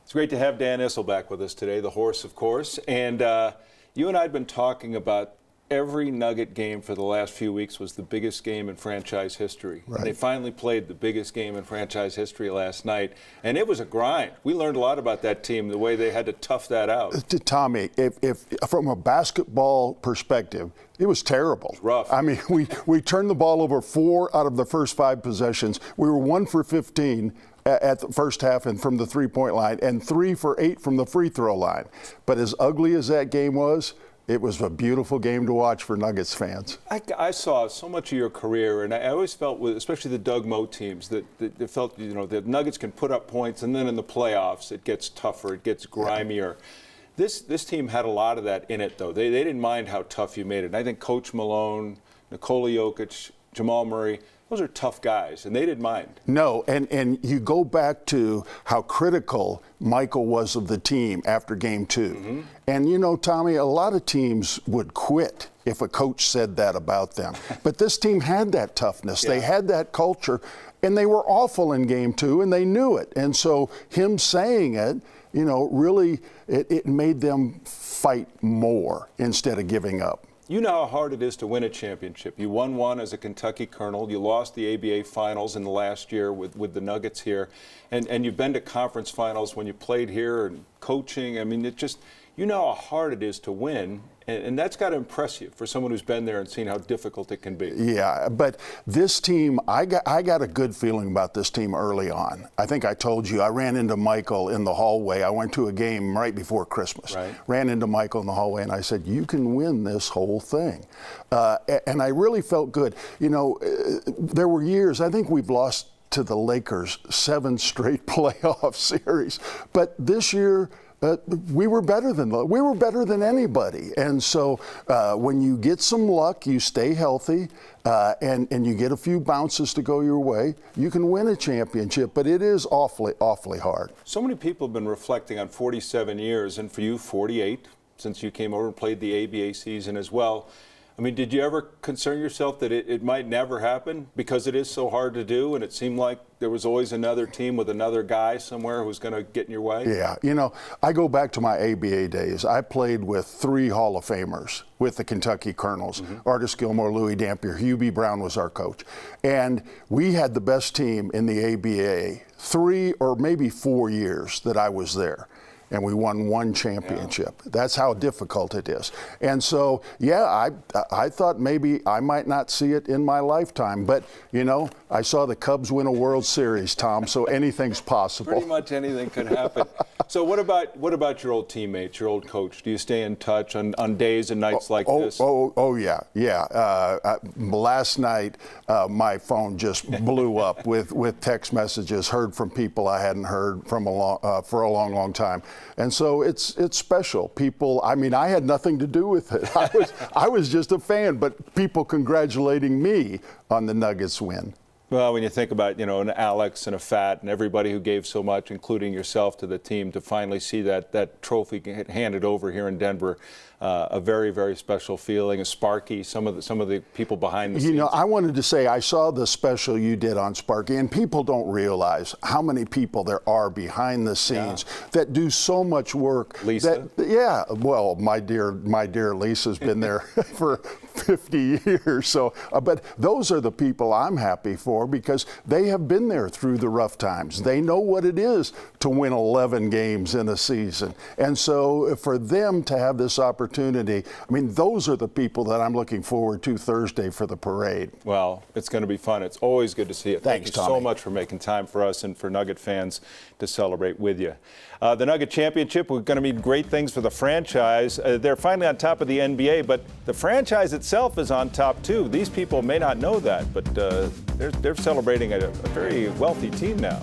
It's great to have Dan Issel back with us today, the horse, of course. And you and I have been talking about every Nugget game for the last few weeks was the biggest game in franchise history. Right. And they finally played the biggest game in franchise history last night. And it was a grind. We learned a lot about that team, the way they had to tough that out. Tommy, if from a basketball perspective, it was terrible. It was rough. I mean, we turned the ball over 4 out of the first 5 possessions. We were 1 for 15 at the first half and from the three-point line, and 3 for 8 from the free throw line. But as ugly as that game was, it was a beautiful game to watch for Nuggets fans. I saw so much of your career, and I always felt, with especially the Doug Moe teams, that felt, you know, the Nuggets can put up points, and then in the playoffs it gets tougher, it gets grimier. Yeah. This team had a lot of that in it, though. They didn't mind how tough you made it. And I think Coach Malone, Nikola Jokic, Jamal Murray, those are tough guys, and they didn't mind. No, and you go back to how critical Michael was of the team after Game 2. Mm-hmm. And, you know, Tommy, a lot of teams would quit if a coach said that about them. But this team had that toughness. Yeah. They had that culture, and they were awful in Game 2, and they knew it. And so him saying it, you know, really, it made them fight more instead of giving up. You know how hard it is to win a championship. You won one as a Kentucky Colonel. You lost the ABA finals in the last year with the Nuggets here. And you've been to conference finals when you played here and coaching. I mean, it just, you know how hard it is to win. And that's got to impress you for someone who's been there and seen how difficult it can be. Yeah, but this team, I got a good feeling about this team early on. I think I told you, I ran into Michael in the hallway. I went to a game right before Christmas. Right. Ran into Michael in the hallway, and I said, you can win this whole thing. And I really felt good. You know, there were years, I think we've lost to the Lakers 7 straight playoff series. But this year, we were better than anybody. And so when you get some luck, you stay healthy, and you get a few bounces to go your way, you can win a championship. But it is awfully, awfully hard. So many people have been reflecting on 47 years, and for you, 48, since you came over and played the ABA season as well. I mean, did you ever concern yourself that it might never happen because it is so hard to do, and it seemed like there was always another team with another guy somewhere who was going to get in your way? Yeah, you know, I go back to my ABA days. I played with 3 Hall of Famers with the Kentucky Colonels. Mm-hmm. Artis Gilmore, Louis Dampier, Hugh B. Brown was our coach. And we had the best team in the ABA 3 or maybe 4 years that I was there. And we won 1 championship. Yeah. That's how difficult it is. And so, yeah, I thought maybe I might not see it in my lifetime. But, you know, I saw the Cubs win a World Series, Tom, so anything's possible. Pretty much anything could happen. So what about your old teammates, your old coach? Do you stay in touch on days and nights like this? Yeah. Last night, my phone just blew up with text messages, heard from people I hadn't heard from for a long, long time. And so it's special. People, I mean, I had nothing to do with it. I was just a fan, but people congratulating me on the Nuggets win. Well, when you think about, you know, an Alex and a Fat and everybody who gave so much, including yourself, to the team, to finally see that trophy handed over here in Denver, a very, very special feeling. A Sparky, some of the people behind the scenes. You know, I wanted to say I saw the special you did on Sparky, and people don't realize how many people there are behind the scenes that do so much work. Lisa? Yeah, well, my dear Lisa's been there for 50 years. So, but those are the people I'm happy for, because they have been there through the rough times. They know what it is to win 11 games in a season. And so for them to have this opportunity, I mean, those are the people that I'm looking forward to Thursday for the parade. Well, it's going to be fun. It's always good to see you. Thanks, Thank you so much for making time for us and for Nugget fans to celebrate with you. The Nugget Championship, we're going to mean great things for the franchise. They're finally on top of the NBA, but the franchise itself is on top too. These people may not know that, but they're celebrating a very wealthy team now.